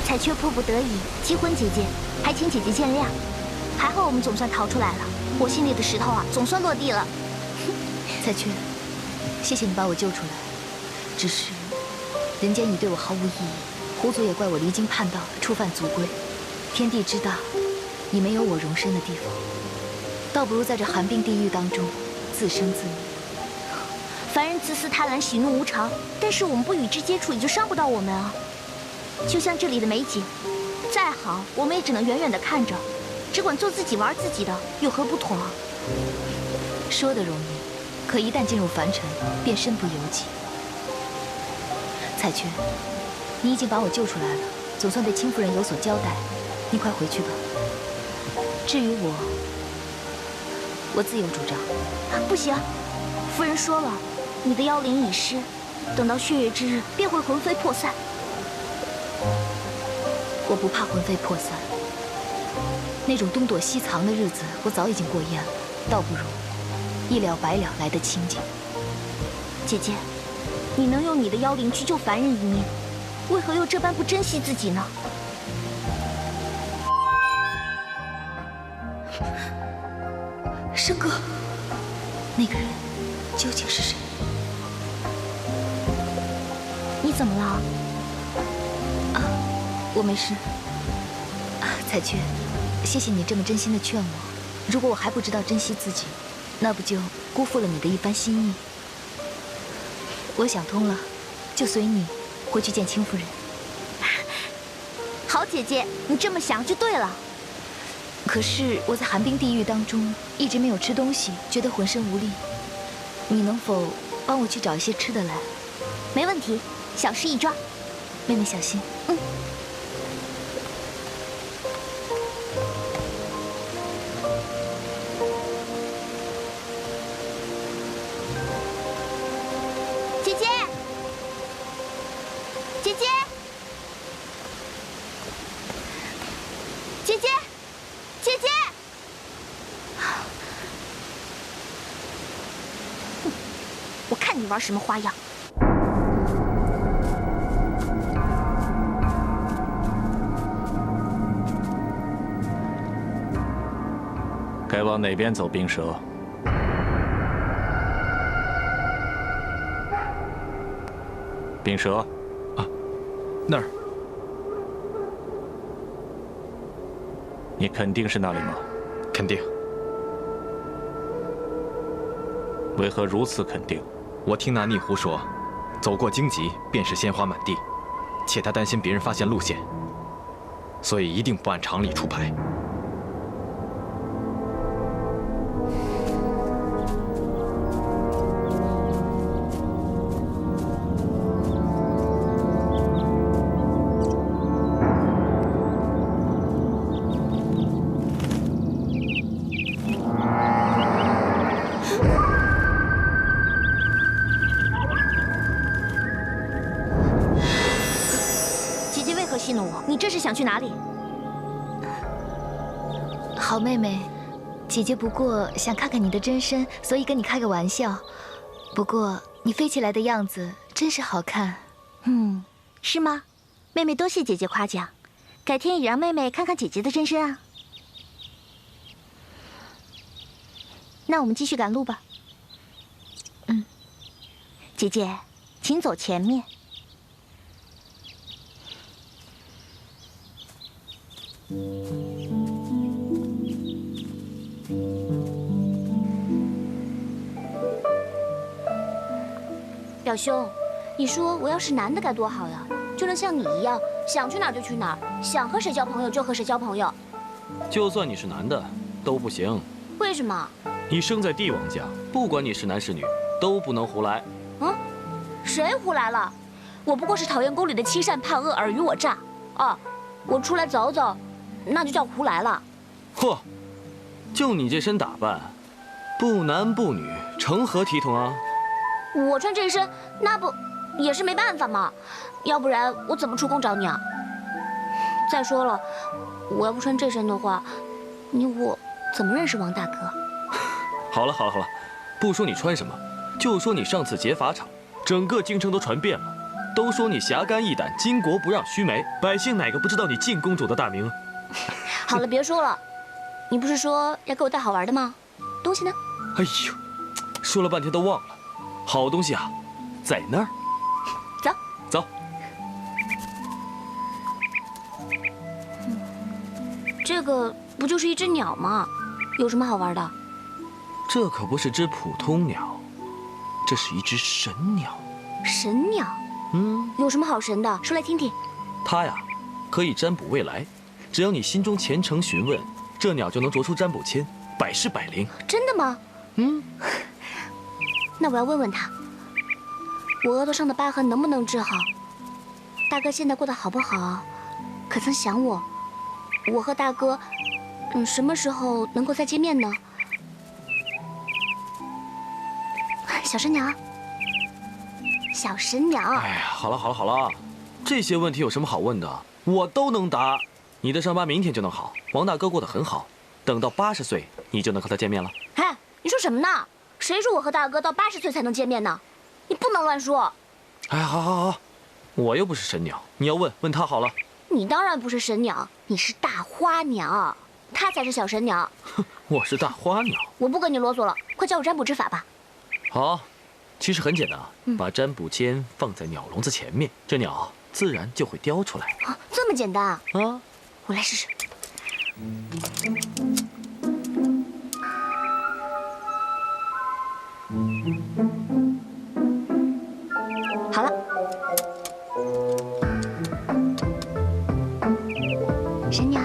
彩雀迫不得已击昏姐姐，还请姐姐见谅。还好我们总算逃出来了，我心里的石头啊，总算落地了。彩雀，谢谢你把我救出来。只是，人间已对我毫无意义，狐族也怪我离经叛道，触犯族规。天地之大，已没有我容身的地方，倒不如在这寒冰地狱当中自生自灭。凡人自私贪婪，喜怒无常，但是我们不与之接触，也就伤不到我们啊。就像这里的美景，再好，我们也只能远远地看着，只管做自己玩自己的，有何不妥啊？说的容易，可一旦进入凡尘，便身不由己。彩雀，你已经把我救出来了，总算对青夫人有所交代，你快回去吧。至于我自有主张。不行，夫人说了，你的妖灵已失，等到血月之日，便会魂飞魄散。我不怕魂飞魄散，那种东躲西藏的日子，我早已经过厌了，倒不如一了百了来得清静。姐姐，你能用你的妖灵去救凡人一命，为何又这般不珍惜自己呢？生哥，那个人究竟是谁？你怎么了？我没事。彩雀，谢谢你这么真心的劝我。如果我还不知道珍惜自己，那不就辜负了你的一番心意？我想通了，就随你回去见青夫人。好姐姐，你这么想就对了。可是我在寒冰地狱当中一直没有吃东西，觉得浑身无力。你能否帮我去找一些吃的来？没问题，小事一桩。妹妹小心。姐姐，姐姐，姐姐，姐姐！哼，我看你玩什么花样！该往哪边走，冰蛇？冰蛇，那儿。你肯定是那里吗？肯定。为何如此肯定？我听那逆狐说，走过荆棘便是鲜花满地，且他担心别人发现路线，所以一定不按常理出牌。戏弄我，你这是想去哪里？好妹妹，姐姐不过想看看你的真身，所以跟你开个玩笑。不过你飞起来的样子真是好看。是吗？妹妹多谢姐姐夸奖，改天也让妹妹看看姐姐的真身啊。那我们继续赶路吧。姐姐，请走前面。表兄，你说我要是男的该多好呀，就能像你一样，想去哪儿就去哪儿，想和谁交朋友就和谁交朋友。就算你是男的，都不行。为什么？你生在帝王家，不管你是男是女，都不能胡来。谁胡来了？我不过是讨厌宫里的欺善怕恶，尔虞我诈。我出来走走，那就叫胡来了。嚯，就你这身打扮，不男不女，成何体统啊？我穿这身，那不也是没办法吗？要不然我怎么出宫找你啊？再说了，我要不穿这身的话，我怎么认识王大哥？好了，不说你穿什么，就说你上次劫法场，整个京城都传遍了，都说你侠肝义胆，巾帼不让须眉，百姓哪个不知道你靖公主的大名？好了，别说了。你不是说要给我带好玩的吗？东西呢？哎呦，说了半天都忘了。好东西啊，在那儿。走。走。这个不就是一只鸟吗？有什么好玩的？这可不是只普通鸟，这是一只神鸟。神鸟？有什么好神的？说来听听。它呀，可以占卜未来，只要你心中虔诚询问，这鸟就能啄出占卜签，百试百灵。真的吗？那我要问问他，我额头上的疤痕能不能治好？大哥现在过得好不好？可曾想我？我和大哥，什么时候能够再见面呢？小神鸟，小神鸟。哎呀，好了好了好了，这些问题有什么好问的？我都能答。你的伤疤明天就能好，王大哥过得很好，等到80岁，你就能和他见面了。哎，你说什么呢？谁说我和大哥到80岁才能见面呢？你不能乱说。哎，好好好，我又不是神鸟，你要问问他好了。你当然不是神鸟，你是大花鸟，他才是小神鸟。我是大花鸟。我不跟你啰嗦了，快教我占卜之法吧。好，其实很简单啊，把占卜签放在鸟笼子前面，这鸟自然就会叼出来。啊，这么简单啊？啊，我来试试。好了，神鸟。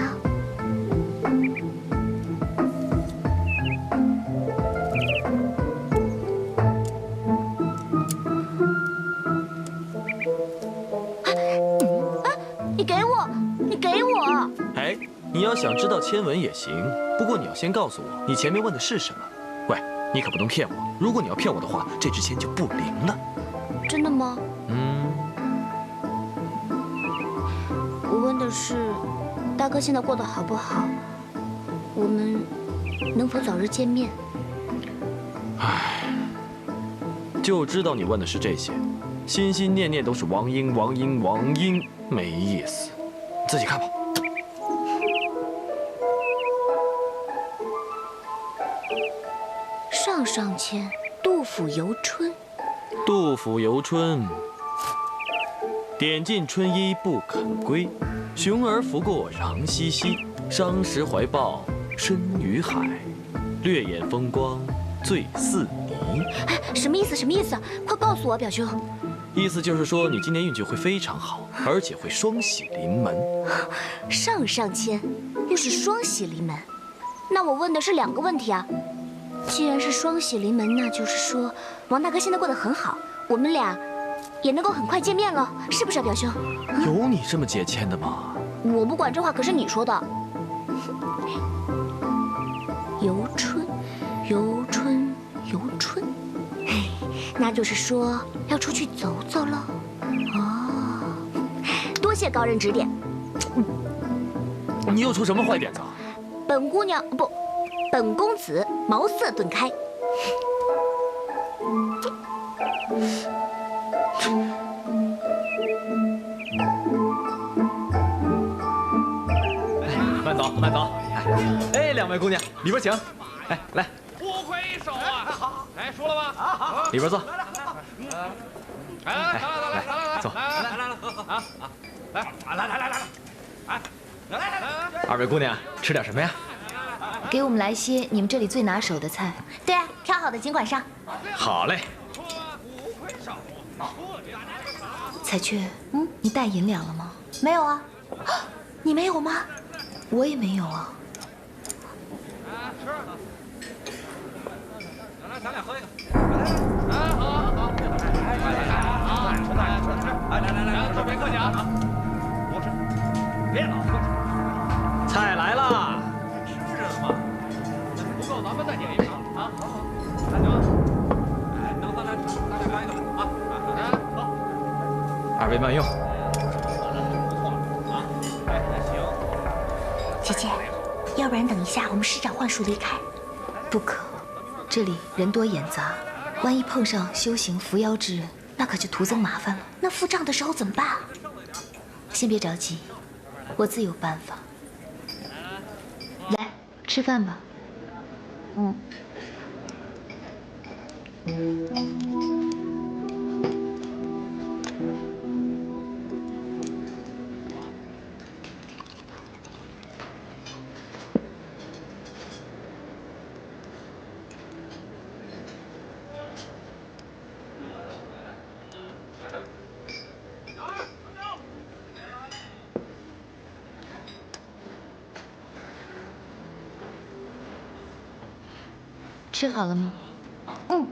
你给我，你给我！哎，你要想知道签文也行，不过你要先告诉我你前面问的是什么。喂，你可不能骗我，如果你要骗我的话，这支签就不灵了。真的吗？我问的是，大哥现在过得好不好？我们能否早日见面？唉，就知道你问的是这些，心心念念都是王英，王英，王英，没意思。自己看吧。上上签，杜甫游春。杜甫游春，点尽春衣不肯归，熊儿拂过禳西溪。伤时怀抱深于海，略掩风光醉似泥。哎，什么意思？什么意思？快告诉我，表兄。意思就是说你今年运气会非常好，而且会双喜临门。上上签，又是双喜临门，那我问的是2个问题啊。既然是双喜临门，那就是说王大哥现在过得很好，我们俩也能够很快见面了，是不是啊，表兄？有你这么解签的吗？我不管，这话可是你说的。游春，游春，游春，哎，那就是说要出去走走了。哦，多谢高人指点。你又出什么坏点子啊？本姑娘不，本公子茅塞顿开。慢走，慢走。哎，2位姑娘，里边请。哎，来，不亏手啊！来，输了吧？好，里边坐。来，坐。来2位姑娘，吃点什么呀？给我们来些你们这里最拿手的菜。对啊，挑好的尽管上。好嘞。彩雀，你带银两了吗？没有啊，你没有吗？我也没有啊。来，咱俩喝一个。来，好，吃菜，来，别客气啊，多吃，别老客气。菜来了。吃着呢嘛，不够咱们再点一瓶啊。好，来行。哎，能喝来，咱俩干一个啊。来，好。2位慢用。姐姐，要不然等一下我们施展幻术离开。不可，这里人多眼杂，万一碰上修行伏妖之人，那可就徒增麻烦了。那付账的时候怎么办啊？先别着急，我自有办法。来，吃饭吧。嗯。吃好了吗？嗯。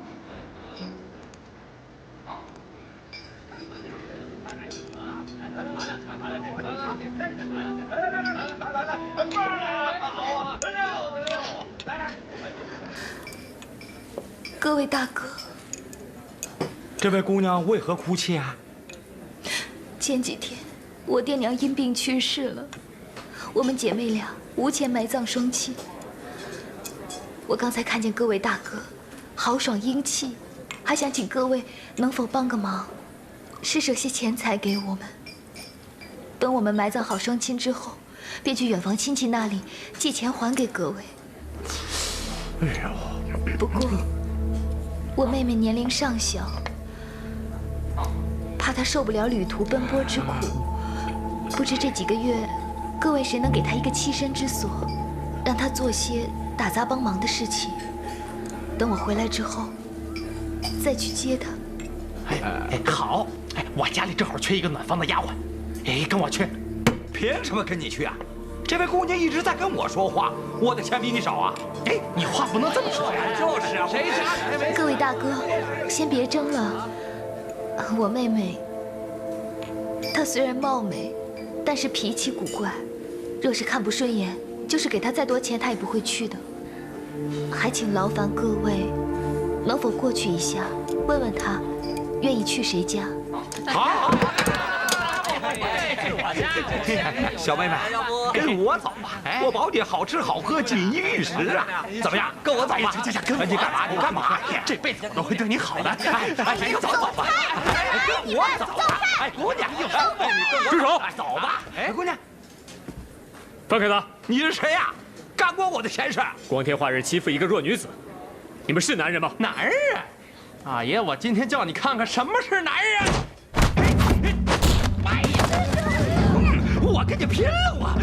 各位大哥，这位姑娘为何哭泣啊？前几天我爹娘因病去世了，我们姐妹俩无钱埋葬双亲。我刚才看见各位大哥豪爽英气，还想请各位能否帮个忙，施舍些钱财给我们。等我们埋葬好双亲之后，便去远房亲戚那里借钱还给各位。哎呦，不过我妹妹年龄尚小，怕她受不了旅途奔波之苦，不知这几个月各位谁能给她一个栖身之所，让她做些打杂帮忙的事情。等我回来之后，再去接她。好，我家里正好缺一个暖房的丫鬟，跟我去。凭什么跟你去啊？这位姑娘一直在跟我说话，我的钱比你少啊！你话不能这么说呀！就是啊，谁是？各位大哥，先别争了。我妹妹，她虽然貌美，但是脾气古怪，若是看不顺眼，就是给她再多钱，她也不会去的。还请劳烦各位，能否过去一下，问问她，愿意去谁家？好。小妹妹，跟我走吧，我保你好吃好喝，锦衣玉食啊！怎么样，跟我走吧？跟你干嘛？你干嘛？这辈子我都会对你好的。你走吧，跟我走吧。姑娘，住手！走吧。姑娘，放开他！你是谁呀？干过我的闲事？光天化日欺负一个弱女子，你们是男人吗？男人？阿爷，我今天叫你看看什么是男人。我跟你拼了！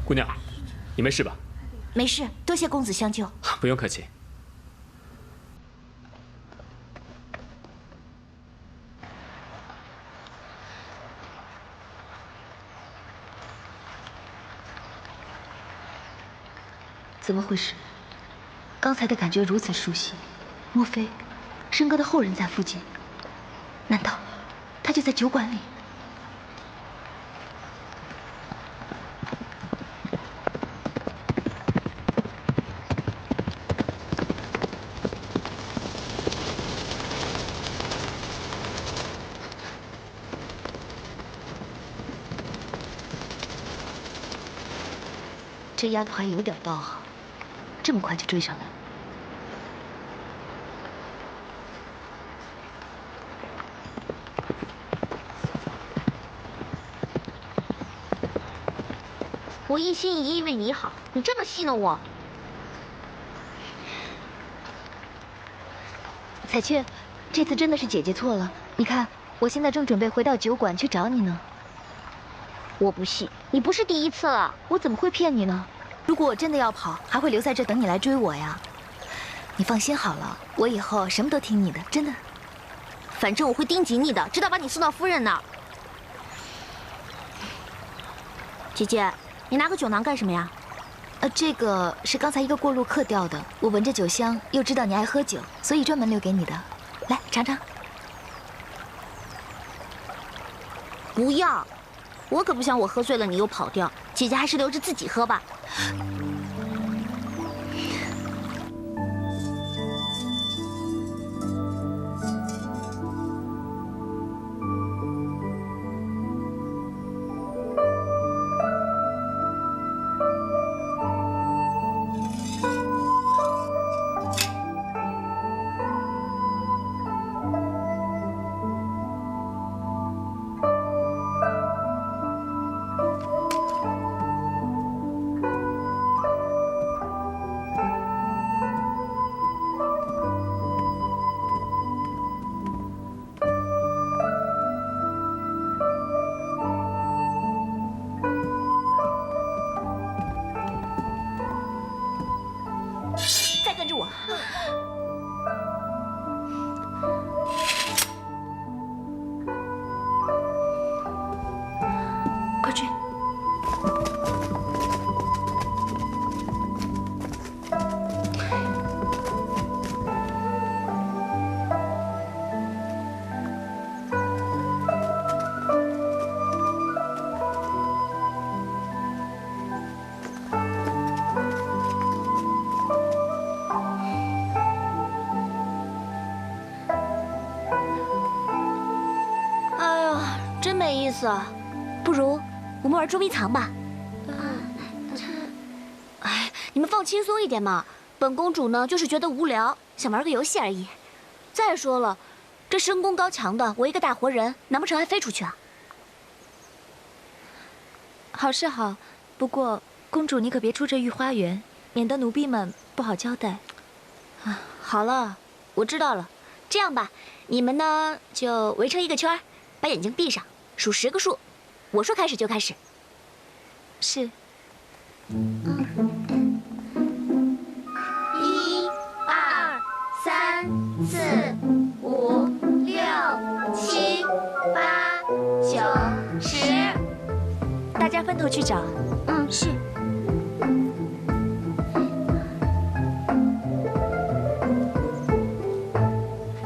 姑娘，你没事吧？没事，多谢公子相救。不用客气。怎么回事？刚才的感觉如此熟悉，莫非申哥的后人在附近？难道他就在酒馆里？这丫头还有点道行，这么快就追上来了。我一心一意为你好，你这么戏弄我。彩雀，这次真的是姐姐错了。你看，我现在正准备回到酒馆去找你呢。我不信，你不是第一次了。我怎么会骗你呢？如果我真的要跑，还会留在这等你来追我呀？你放心好了，我以后什么都听你的，真的。反正我会盯紧你的，直到把你送到夫人那儿。姐姐，你拿个酒囊干什么呀？这个是刚才一个过路客掉的，我闻着酒香，又知道你爱喝酒，所以专门留给你的。来，尝尝。不要。我可不想我喝醉了你又跑掉，姐姐还是留着自己喝吧。再跟着我。快去！哎呀，真没意思啊！不如我们玩捉迷藏吧。哎，你们放轻松一点嘛。本公主呢，就是觉得无聊，想玩个游戏而已。再说了，这身功高强的，我一个大活人，难不成还飞出去啊？好是好，不过公主你可别出这御花园，免得奴婢们不好交代。啊，好了，我知道了。这样吧，你们呢就围成一个圈，把眼睛闭上，数10个数。我说开始就开始。是。1、2、3、4、5、6、7、8、9、10。大家分头去找。嗯，是。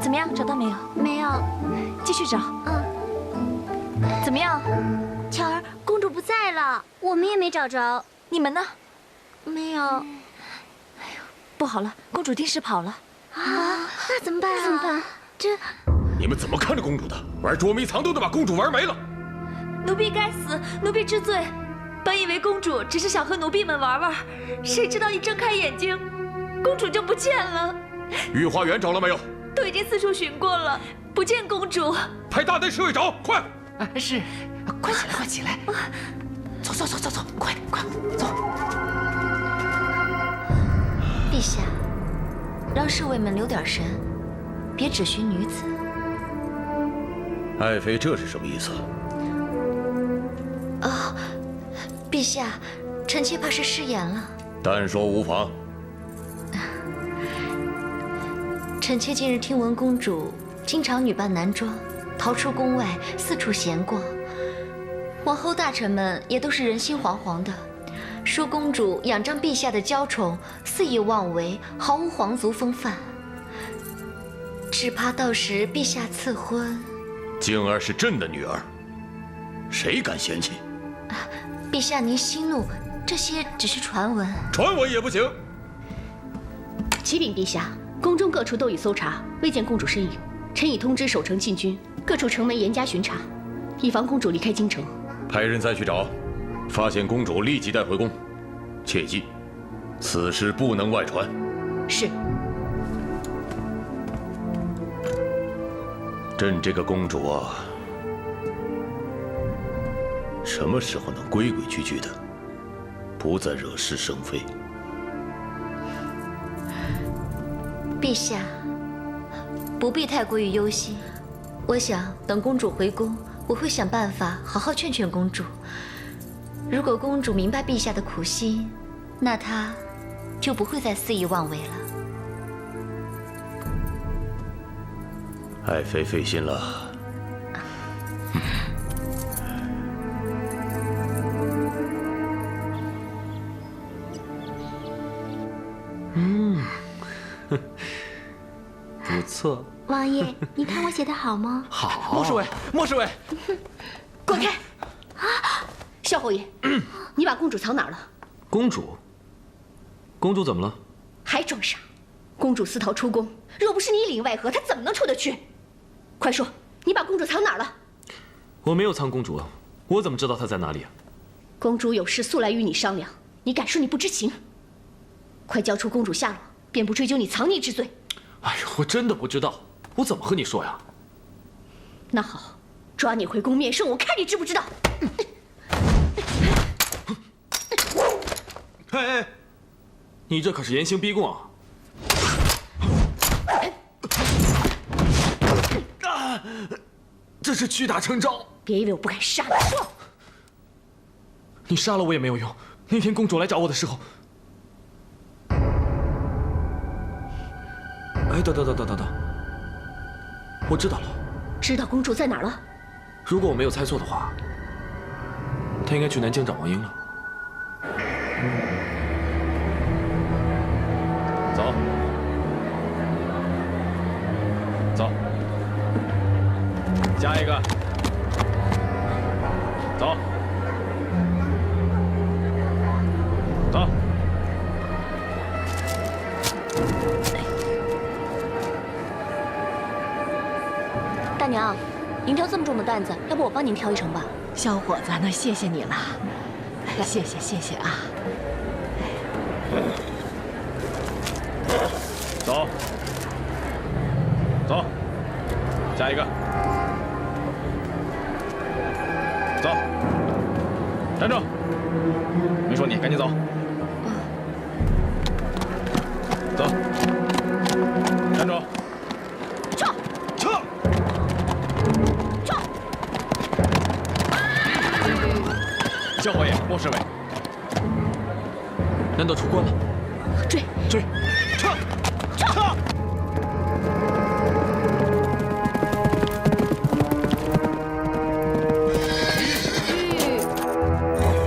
怎么样，找到没有？没有。继续找。怎么样？巧儿，公主不在了，我们也没找着。你们呢？没有。不好了，公主定是跑了。啊，那怎么办啊？怎么办？这……你们怎么看着公主的？玩捉迷藏都能把公主玩没了！奴婢该死，奴婢知罪。本以为公主只是想和奴婢们玩玩，谁知道一睁开眼睛，公主就不见了。御花园找了没有？都已经四处寻过了，不见公主。派大内侍卫找，快！是，快起来，快起来！走走走走走，快快走！陛下，让侍卫们留点神，别只寻女子。爱妃，这是什么意思？哦，陛下，臣妾怕是失言了。但说无妨。臣妾近日听闻公主经常女扮男装，逃出宫外，四处闲逛。王后大臣们也都是人心惶惶的，说公主仰仗陛下的娇宠，肆意妄为，毫无皇族风范。只怕到时陛下赐婚，静儿是朕的女儿，谁敢嫌弃？陛下您息怒，这些只是传闻。传闻也不行。启禀陛下，宫中各处都已搜查，未见公主身影。臣已通知守城禁军，各处城门严加巡查，以防公主离开京城。派人再去找，发现公主立即带回宫。切记，此事不能外传。是。朕这个公主啊，什么时候能规规矩矩的，不再惹是生非？陛下，不必太过于忧心。我想等公主回宫，我会想办法好好劝劝公主。如果公主明白陛下的苦心，那她就不会再肆意妄为了。爱妃费心了。不错。王爷，你看我写的好吗？好，莫侍卫，莫侍卫，滚开！啊！萧侯爷，你把公主藏哪儿了？公主？公主怎么了？还装傻！公主私逃出宫，若不是你里应外合，她怎么能出得去？快说，你把公主藏哪儿了？我没有藏公主啊，我怎么知道她在哪里啊？公主有事速来与你商量，你敢说你不知情？快交出公主下落，便不追究你藏匿之罪。哎呦，我真的不知道，我怎么和你说呀？那好，抓你回宫面圣，我看你知不知道。哎，你这可是严刑逼供啊！这是屈打成招。别以为我不敢杀你！说，你杀了我也没有用。那天公主来找我的时候，哎，等，我知道了。知道公主在哪儿了？如果我没有猜错的话，她应该去南京找王英了。走，走，加一个，走，走。大娘，您挑这么重的担子，要不我帮您挑一程吧？小伙子，那谢谢你了，谢谢啊！走，走，加一个，走，站住！没说你，赶紧走。走，站住！撤！撤！撤！萧侯爷，莫侍卫，难道出关了？追！追！撤！撤！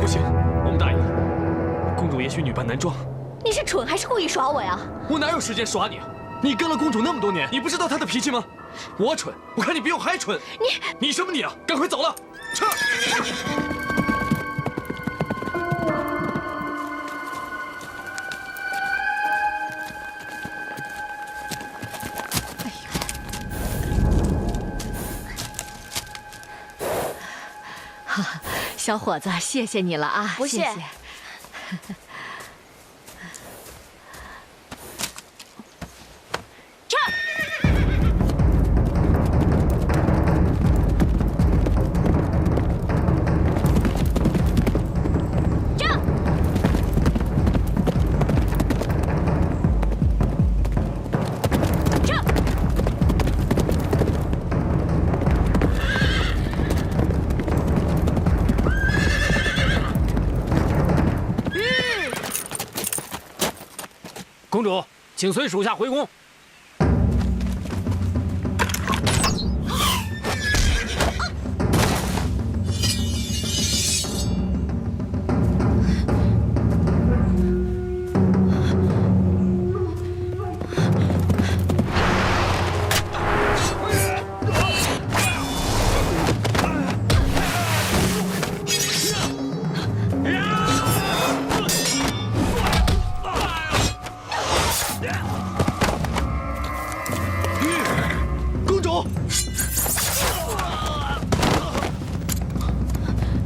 不行，我们答应了，公主也许女扮男装。你是蠢还是故意耍我呀？我哪有时间耍你啊！你跟了公主那么多年，你不知道她的脾气吗？我蠢，我看你比我还蠢。你什么你啊？赶快走了，撤！小伙子，谢谢你了啊！不谢谢。公主，请随属下回宫。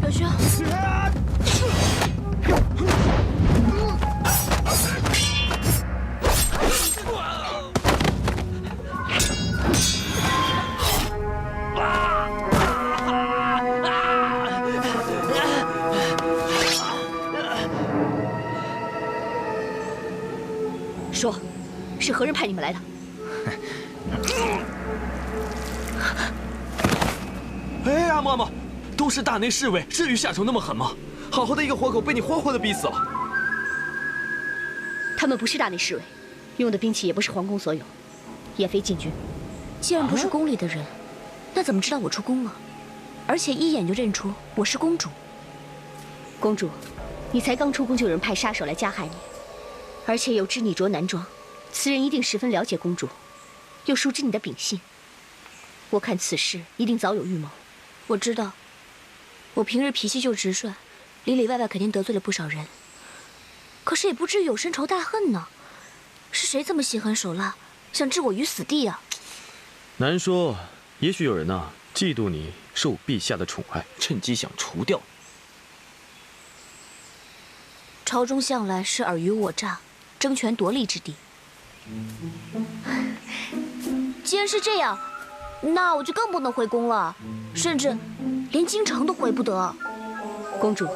柳兄，说，是何人派你们来的？哎呀，嬷嬷，都是大内侍卫，至于下手那么狠吗？好好的一个活口，被你活活的逼死了。他们不是大内侍卫，用的兵器也不是皇宫所有，也非禁军。既然不是宫里的人，那怎么知道我出宫了？而且一眼就认出我是公主。公主，你才刚出宫就有人派杀手来加害你，而且有知你着男装，此人一定十分了解公主，又熟知你的秉性。我看此事一定早有预谋。我知道，我平日脾气就直率，里里外外肯定得罪了不少人，可是也不至于有深仇大恨呢。是谁这么心狠手辣，想置我于死地啊？难说，也许有人呐，嫉妒你受陛下的宠爱，趁机想除掉你。朝中向来是尔虞我诈、争权夺利之地。既然是这样，那我就更不能回宫了，甚至连京城都回不得。公主，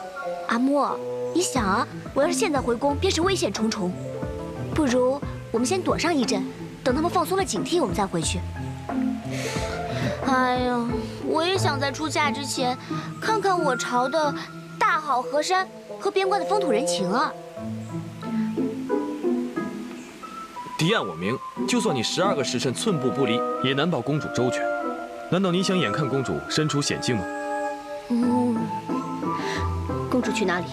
阿莫，你想啊，我要是现在回宫，便是危险重重。不如我们先躲上一阵，等他们放松了警惕，我们再回去。哎呀，我也想在出嫁之前，看看我朝的大好河山和边关的风土人情啊。敌暗我明，就算你12个时辰寸步不离，也难保公主周全。难道你想眼看公主身处险境吗？公主去哪里？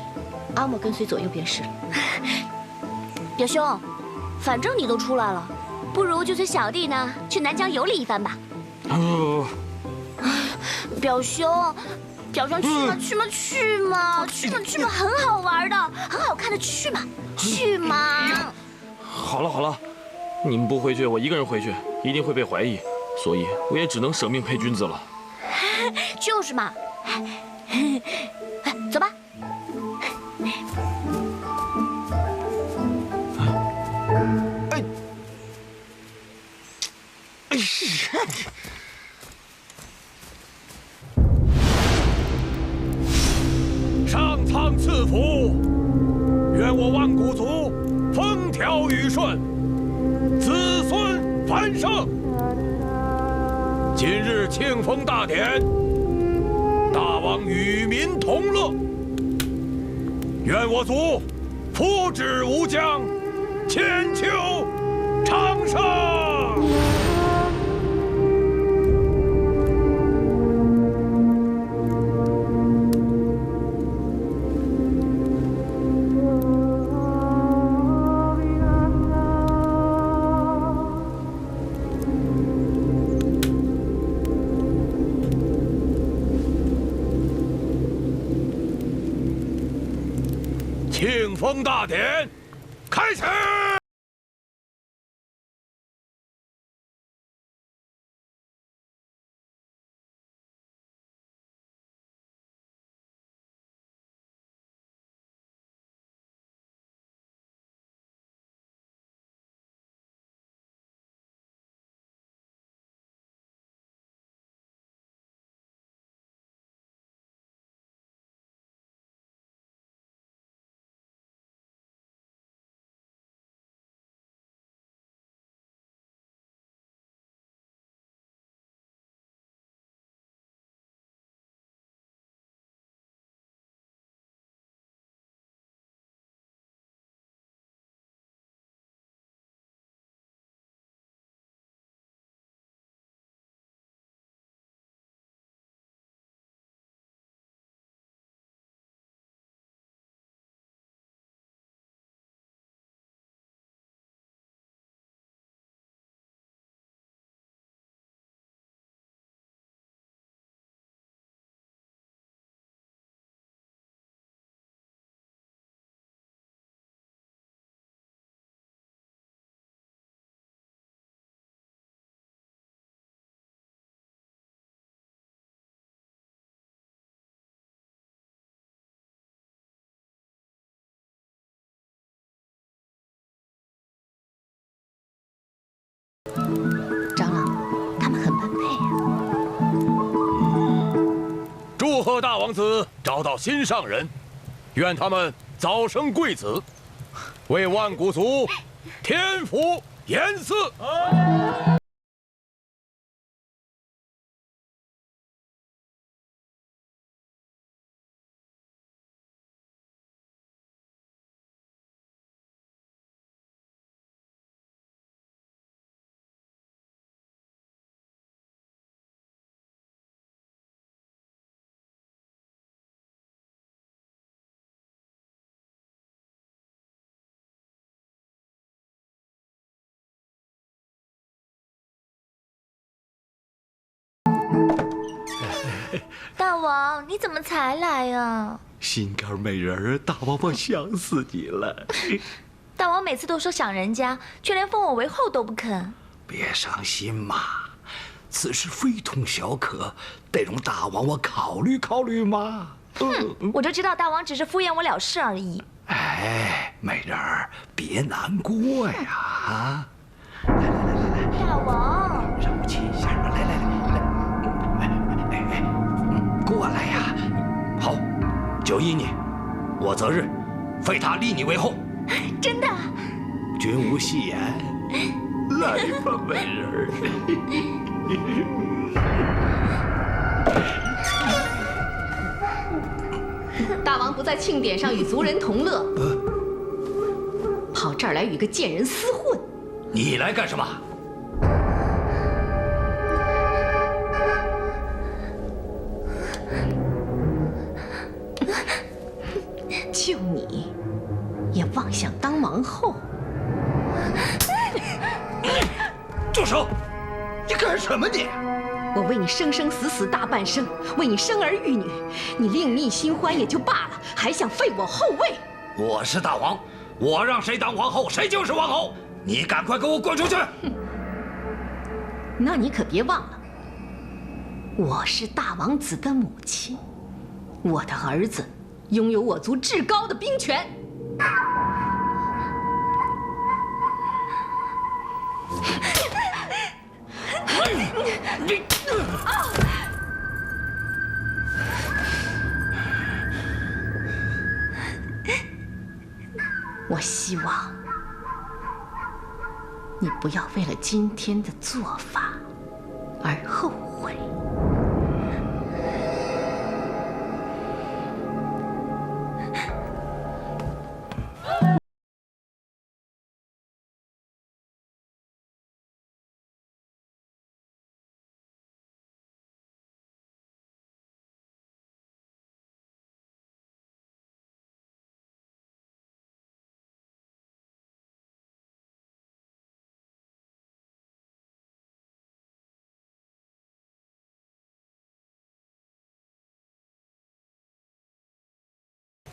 阿莫跟随左右便是了。表兄，反正你都出来了，不如就随小弟呢去南疆游历一番吧。表兄，表兄去嘛，很好玩的，很好看的，去嘛。好了，你们不回去，我一个人回去，一定会被怀疑，所以我也只能舍命陪君子了。就是嘛，走吧。上苍赐福，愿我万古族风调雨顺，子孙繁盛。今日庆丰大典，大王与民同乐。愿我族福祉无疆，千秋长盛。庆丰大典开始。长老，他们很般配呀。祝贺大王子找到心上人，愿他们早生贵子，为万古族添福延嗣。大王，你怎么才来呀？心肝美人儿，大王我想死你了。大王每次都说想人家，却连封我为后都不肯。别伤心嘛，此事非同小可，得容大王我考虑考虑嘛。我就知道大王只是敷衍我了事而已。哎，美人儿，别难过呀！啊，来，大王，让我亲一下，来，过来呀！好，就依你，我择日废他立你为后。真的？君无戏言，来吧，美人儿。大王不在庆典上与族人同乐，跑这儿来与个贱人厮混。你来干什么？就你，也妄想当王后？住手！你干什么你？我为你生生死死大半生，为你生儿育女，你另觅新欢也就罢了，还想废我后位？我是大王，我让谁当王后，谁就是王后。你赶快给我滚出去！那你可别忘了，我是大王子的母亲，我的儿子拥有我族至高的兵权。我希望你不要为了今天的做法而后悔。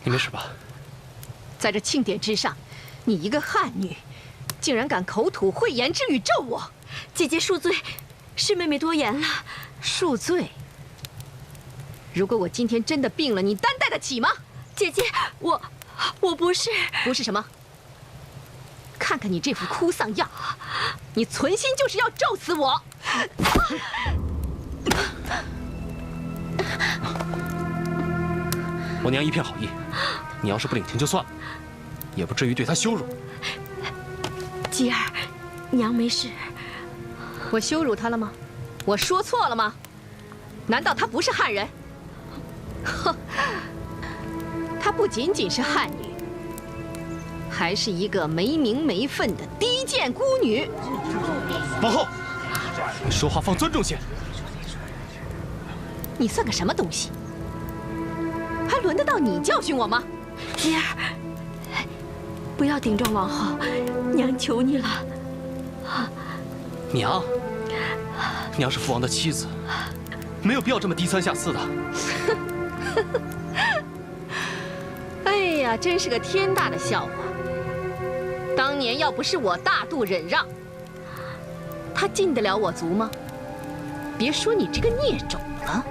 你没事吧？在这庆典之上，你一个汉女，竟然敢口吐秽言之语咒我！姐姐恕罪，是妹妹多言了。恕罪？如果我今天真的病了，你担待得起吗？姐姐，我不是什么？看看你这副哭丧样，你存心就是要咒死我！我娘一片好意，你要是不领情就算了，也不至于对她羞辱。吉儿，娘没事。我羞辱她了吗？我说错了吗？难道她不是汉人？哼，她不仅仅是汉女，还是一个没名没分的低贱孤女。王后，你说话放尊重些。你算个什么东西？还轮得到你教训我吗？吉儿，不要顶撞王后，娘求你了。娘是父王的妻子，没有必要这么低三下四的。哎呀，真是个天大的笑话！当年要不是我大度忍让，他进得了我族吗？别说你这个孽种了。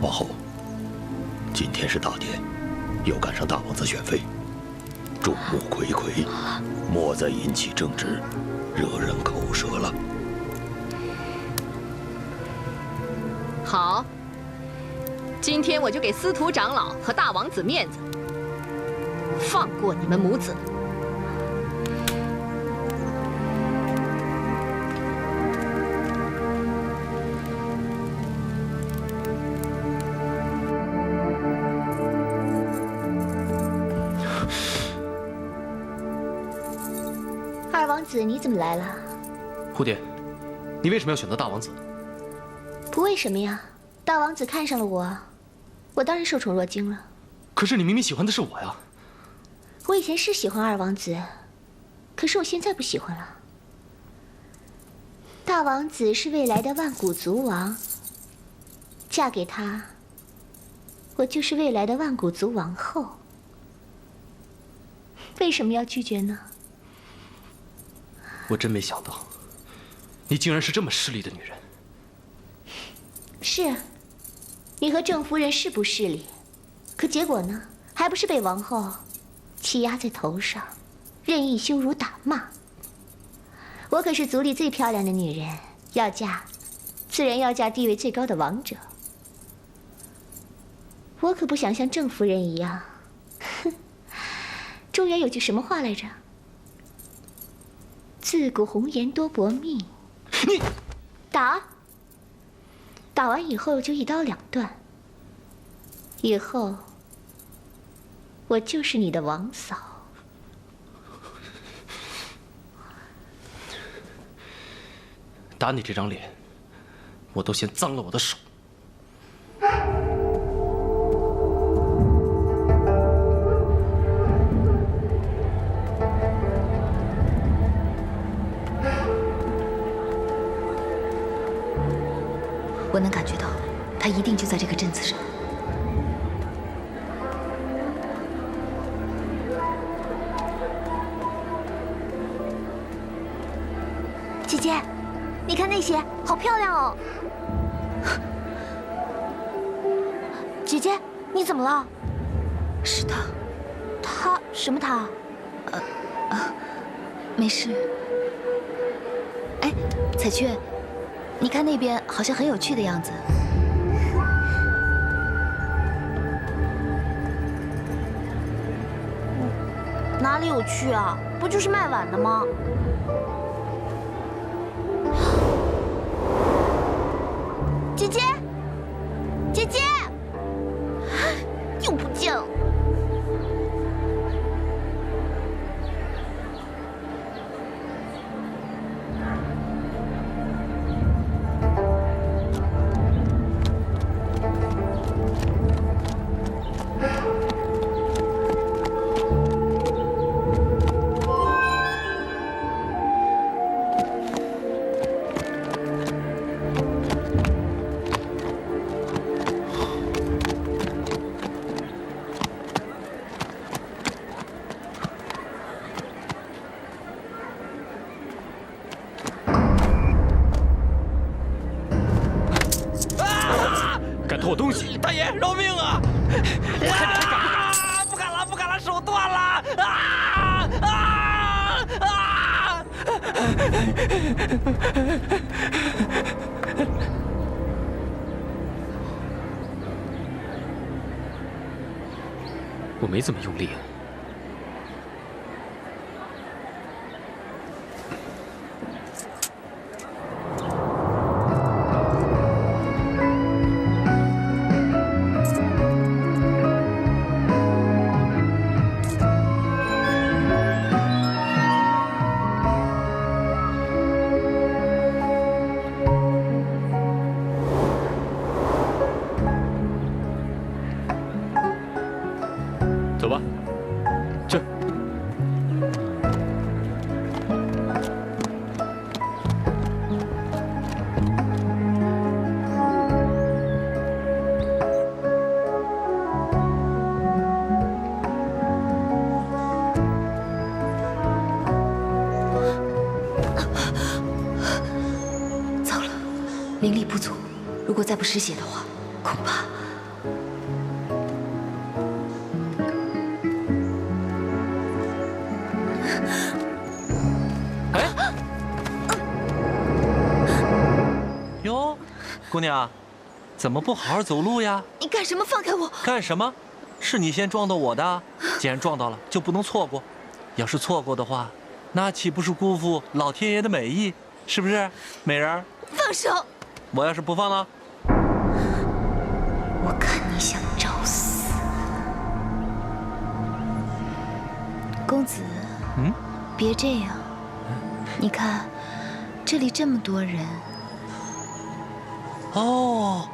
王后，今天是大典，又赶上大王子选妃，众目睽睽，莫再引起争执，惹人口舌了。好，今天我就给司徒长老和大王子面子，放过你们母子。二王子，你怎么来了？蝴蝶，你为什么要选择大王子？不为什么呀，大王子看上了我，我当然受宠若惊了。可是你明明喜欢的是我呀。我以前是喜欢二王子，可是我现在不喜欢了。大王子是未来的万古族王，嫁给他，我就是未来的万古族王后。为什么要拒绝呢？我真没想到，你竟然是这么势利的女人。是，你和郑夫人是不势利，可结果呢？还不是被王后欺压在头上，任意羞辱打骂。我可是族里最漂亮的女人，要嫁，自然要嫁地位最高的王者。我可不想像郑夫人一样。哼，中原有句什么话来着？自古红颜多薄命。你打完以后就一刀两断。以后我就是你的王嫂。打你这张脸，我都嫌脏了我的手。我能感觉到，他一定就在这个镇子上。姐姐，你看那些，好漂亮哦！姐姐，你怎么了？是他。他什么他？没事。哎，彩雀。你看那边好像很有趣的样子。哪里有趣啊？不就是卖碗的吗？姐姐，姐姐，又不见了。偷东西！大爷，饶命啊！我看你还敢不敢？不敢了，不敢了，手断了！我没怎么用力啊。走吧，这。糟了，灵力不足，如果再不失血的话，恐怕……哟，姑娘，怎么不好好走路呀？你干什么？放开我！干什么？是你先撞到我的，既然撞到了，就不能错过。要是错过的话，那岂不是辜负老天爷的美意？是不是，美人儿？放手！我要是不放呢？我看你想找死！公子，别这样。你看，这里这么多人。哦，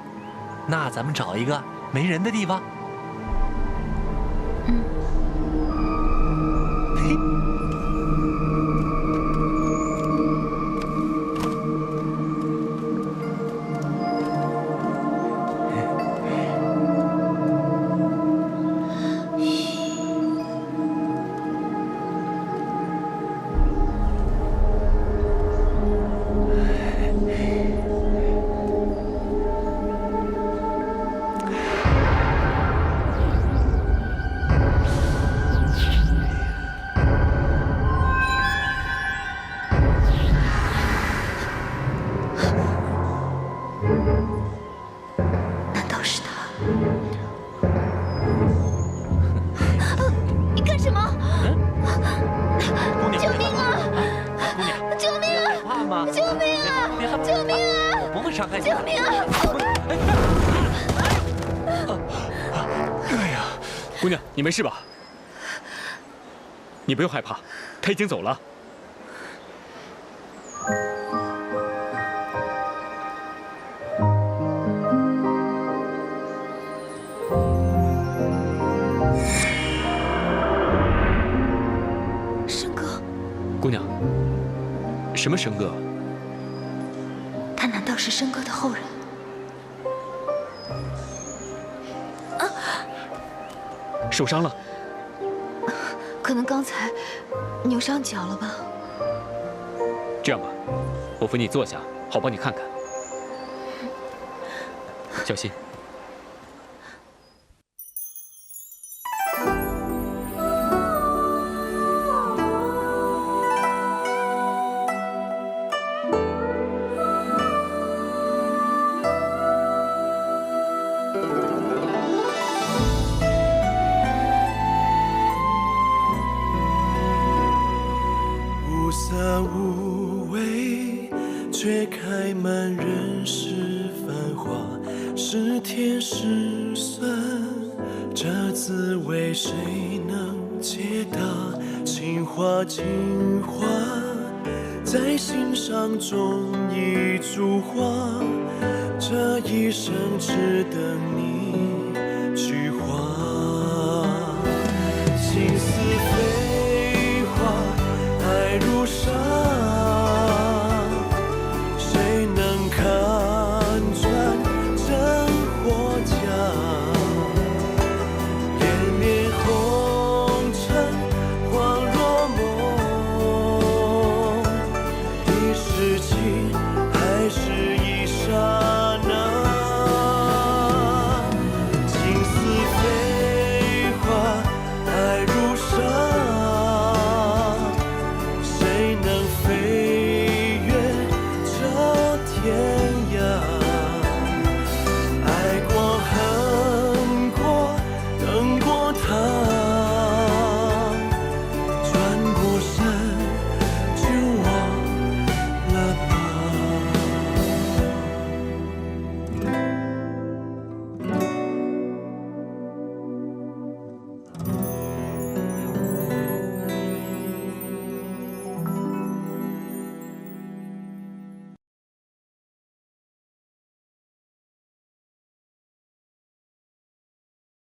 那咱们找一个没人的地方。伤害你。救命啊！哎呀，姑娘，你没事吧？你不用害怕，他已经走了。申哥，姑娘，什么申哥？他难道是申哥的后人？受伤了？可能刚才扭伤脚了吧。这样吧，我扶你坐下，好帮你看看。小心。无色无味，却开满人世繁华，是甜是酸，这滋味谁能解答？情话情话，在心上种一株花，这一生只等你